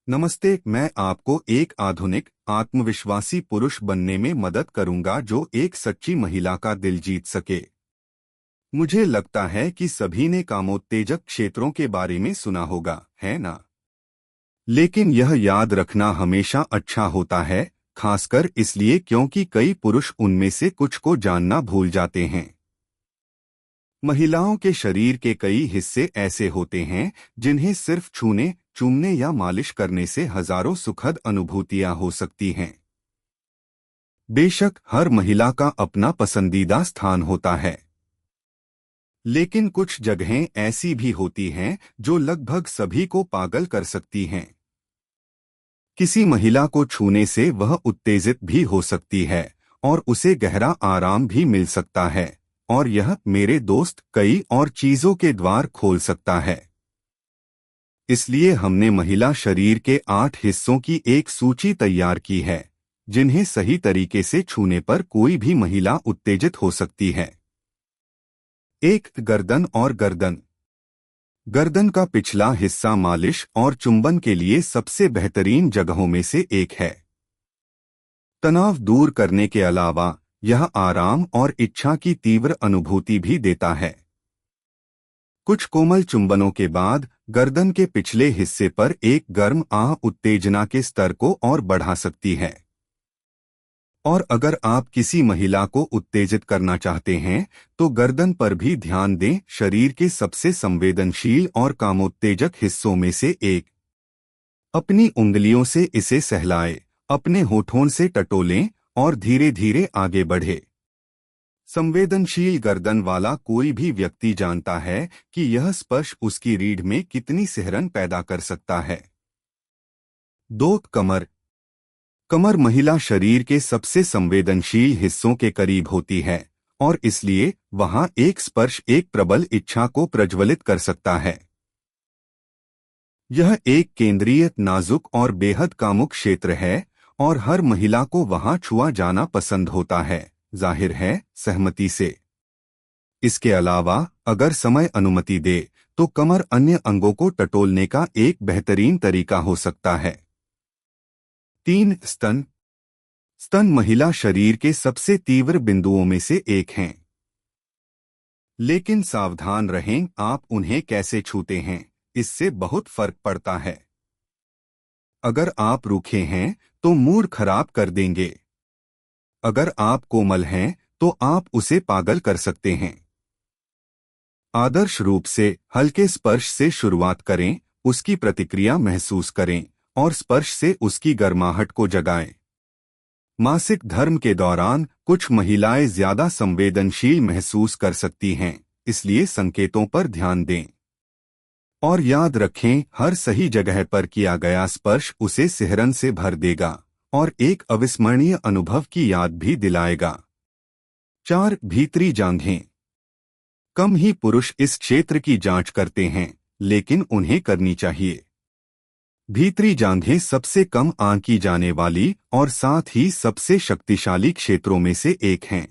नमस्ते। मैं आपको एक आधुनिक आत्मविश्वासी पुरुष बनने में मदद करूंगा जो एक सच्ची महिला का दिल जीत सके। मुझे लगता है कि सभी ने कामोत्तेजक क्षेत्रों के बारे में सुना होगा, है ना? लेकिन यह याद रखना हमेशा अच्छा होता है, खासकर इसलिए क्योंकि कई पुरुष उनमें से कुछ को जानना भूल जाते हैं। महिलाओं के शरीर के कई हिस्से ऐसे होते हैं जिन्हें सिर्फ छूने, चूमने या मालिश करने से हजारों सुखद अनुभूतियां हो सकती हैं। बेशक हर महिला का अपना पसंदीदा स्थान होता है, लेकिन कुछ जगहें ऐसी भी होती हैं जो लगभग सभी को पागल कर सकती हैं। किसी महिला को छूने से वह उत्तेजित भी हो सकती है और उसे गहरा आराम भी मिल सकता है, और यह मेरे दोस्त कई और चीजों के द्वार खोल सकता है। इसलिए हमने महिला शरीर के 8 हिस्सों की एक सूची तैयार की है जिन्हें सही तरीके से छूने पर कोई भी महिला उत्तेजित हो सकती है। 1. गर्दन और गर्दन। गर्दन का पिछला हिस्सा मालिश और चुंबन के लिए सबसे बेहतरीन जगहों में से एक है। तनाव दूर करने के अलावा यह आराम और इच्छा की तीव्र अनुभूति भी देता है। कुछ कोमल चुंबनों के बाद गर्दन के पिछले हिस्से पर एक गर्म आह उत्तेजना के स्तर को और बढ़ा सकती है। और अगर आप किसी महिला को उत्तेजित करना चाहते हैं तो गर्दन पर भी ध्यान दें, शरीर के सबसे संवेदनशील और कामोत्तेजक हिस्सों में से एक। अपनी उंगलियों से इसे सहलाएं, अपने होठों से टटोलें और धीरे धीरे आगे बढ़े। संवेदनशील गर्दन वाला कोई भी व्यक्ति जानता है कि यह स्पर्श उसकी रीढ़ में कितनी सिहरन पैदा कर सकता है। 2. कमर। कमर महिला शरीर के सबसे संवेदनशील हिस्सों के करीब होती है और इसलिए वहां एक स्पर्श एक प्रबल इच्छा को प्रज्वलित कर सकता है। यह एक केंद्रीय, नाजुक और बेहद कामुक क्षेत्र है और हर महिला को वहां छुआ जाना पसंद होता है, जाहिर है सहमति से। इसके अलावा अगर समय अनुमति दे तो कमर अन्य अंगों को टटोलने का एक बेहतरीन तरीका हो सकता है। 3. स्तन। स्तन महिला शरीर के सबसे तीव्र बिंदुओं में से एक हैं। लेकिन सावधान रहें, आप उन्हें कैसे छूते हैं इससे बहुत फर्क पड़ता है। अगर आप रूखे हैं तो मूड खराब कर देंगे। अगर आप कोमल हैं तो आप उसे पागल कर सकते हैं। आदर्श रूप से हल्के स्पर्श से शुरुआत करें, उसकी प्रतिक्रिया महसूस करें और स्पर्श से उसकी गर्माहट को जगाएं। मासिक धर्म के दौरान कुछ महिलाएं ज्यादा संवेदनशील महसूस कर सकती हैं, इसलिए संकेतों पर ध्यान दें। और याद रखें, हर सही जगह पर किया गया स्पर्श उसे सिहरन से भर देगा और एक अविस्मरणीय अनुभव की याद भी दिलाएगा। 4. भीतरी जांघें। कम ही पुरुष इस क्षेत्र की जांच करते हैं, लेकिन उन्हें करनी चाहिए। भीतरी जांघें सबसे कम आंकी जाने वाली और साथ ही सबसे शक्तिशाली क्षेत्रों में से एक हैं।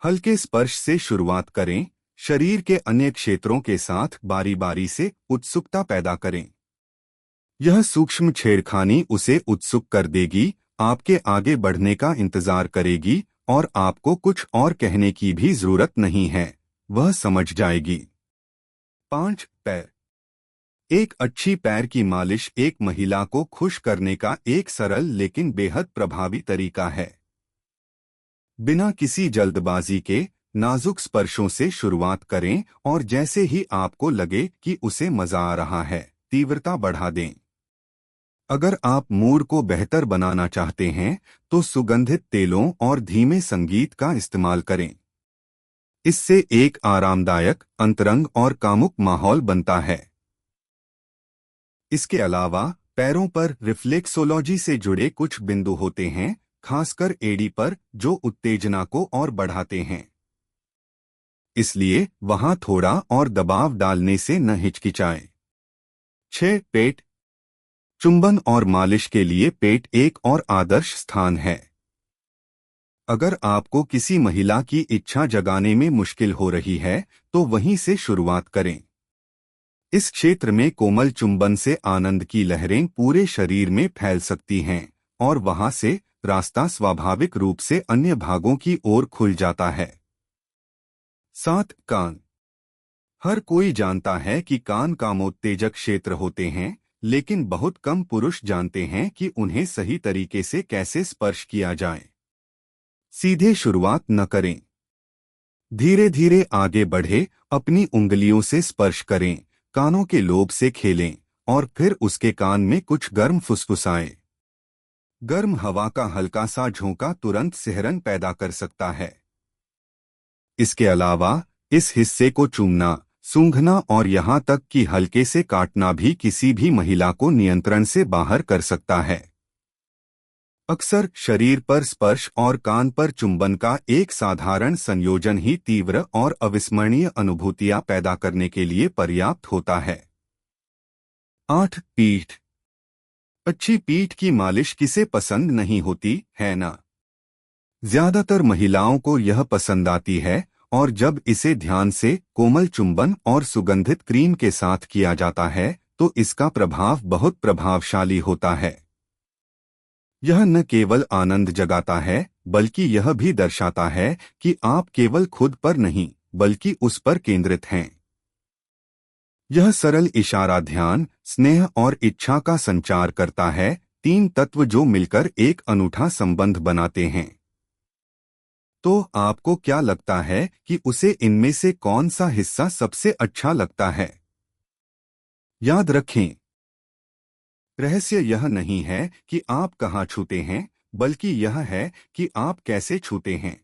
हल्के स्पर्श से शुरुआत करें, शरीर के अन्य क्षेत्रों के साथ बारी बारी से उत्सुकता पैदा करें। यह सूक्ष्म छेड़खानी उसे उत्सुक कर देगी, आपके आगे बढ़ने का इंतजार करेगी और आपको कुछ और कहने की भी जरूरत नहीं है, वह समझ जाएगी। 5. पैर। एक अच्छी पैर की मालिश एक महिला को खुश करने का एक सरल लेकिन बेहद प्रभावी तरीका है। बिना किसी जल्दबाजी के नाजुक स्पर्शों से शुरुआत करें और जैसे ही आपको लगे कि उसे मजा आ रहा है, तीव्रता बढ़ा दें। अगर आप मूड को बेहतर बनाना चाहते हैं तो सुगंधित तेलों और धीमे संगीत का इस्तेमाल करें। इससे एक आरामदायक, अंतरंग और कामुक माहौल बनता है। इसके अलावा पैरों पर रिफ्लेक्सोलॉजी से जुड़े कुछ बिंदु होते हैं, खासकर एड़ी पर, जो उत्तेजना को और बढ़ाते हैं। इसलिए वहां थोड़ा और दबाव डालने से न हिचकिचाएं। 6. पेट। चुंबन और मालिश के लिए पेट एक और आदर्श स्थान है। अगर आपको किसी महिला की इच्छा जगाने में मुश्किल हो रही है तो वहीं से शुरुआत करें। इस क्षेत्र में कोमल चुंबन से आनंद की लहरें पूरे शरीर में फैल सकती हैं और वहां से रास्ता स्वाभाविक रूप से अन्य भागों की ओर खुल जाता है। 7. कान। हर कोई जानता है कि कान कामोत्तेजक क्षेत्र होते हैं, लेकिन बहुत कम पुरुष जानते हैं कि उन्हें सही तरीके से कैसे स्पर्श किया जाए। सीधे शुरुआत न करें। धीरे धीरे आगे बढ़े, अपनी उंगलियों से स्पर्श करें, कानों के लोब से खेलें और फिर उसके कान में कुछ गर्म फुसफुसाएं। गर्म हवा का हल्का सा झोंका तुरंत सिहरन पैदा कर सकता है। इसके अलावा इस हिस्से को चूमना, सूंघना और यहाँ तक कि हल्के से काटना भी किसी भी महिला को नियंत्रण से बाहर कर सकता है। अक्सर शरीर पर स्पर्श और कान पर चुंबन का एक साधारण संयोजन ही तीव्र और अविस्मरणीय अनुभूतियां पैदा करने के लिए पर्याप्त होता है। 8. पीठ। अच्छी पीठ की मालिश किसे पसंद नहीं होती है ना? ज्यादातर महिलाओं को यह पसंद आती है, और जब इसे ध्यान से कोमल चुंबन और सुगंधित क्रीम के साथ किया जाता है तो इसका प्रभाव बहुत प्रभावशाली होता है। यह न केवल आनंद जगाता है, बल्कि यह भी दर्शाता है कि आप केवल खुद पर नहीं बल्कि उस पर केंद्रित हैं। यह सरल इशारा ध्यान, स्नेह और इच्छा का संचार करता है, 3 तत्व जो मिलकर एक अनूठा संबंध बनाते हैं। तो आपको क्या लगता है कि उसे इनमें से कौन सा हिस्सा सबसे अच्छा लगता है? याद रखें, रहस्य यह नहीं है कि आप कहाँ छूते हैं, बल्कि यह है कि आप कैसे छूते हैं।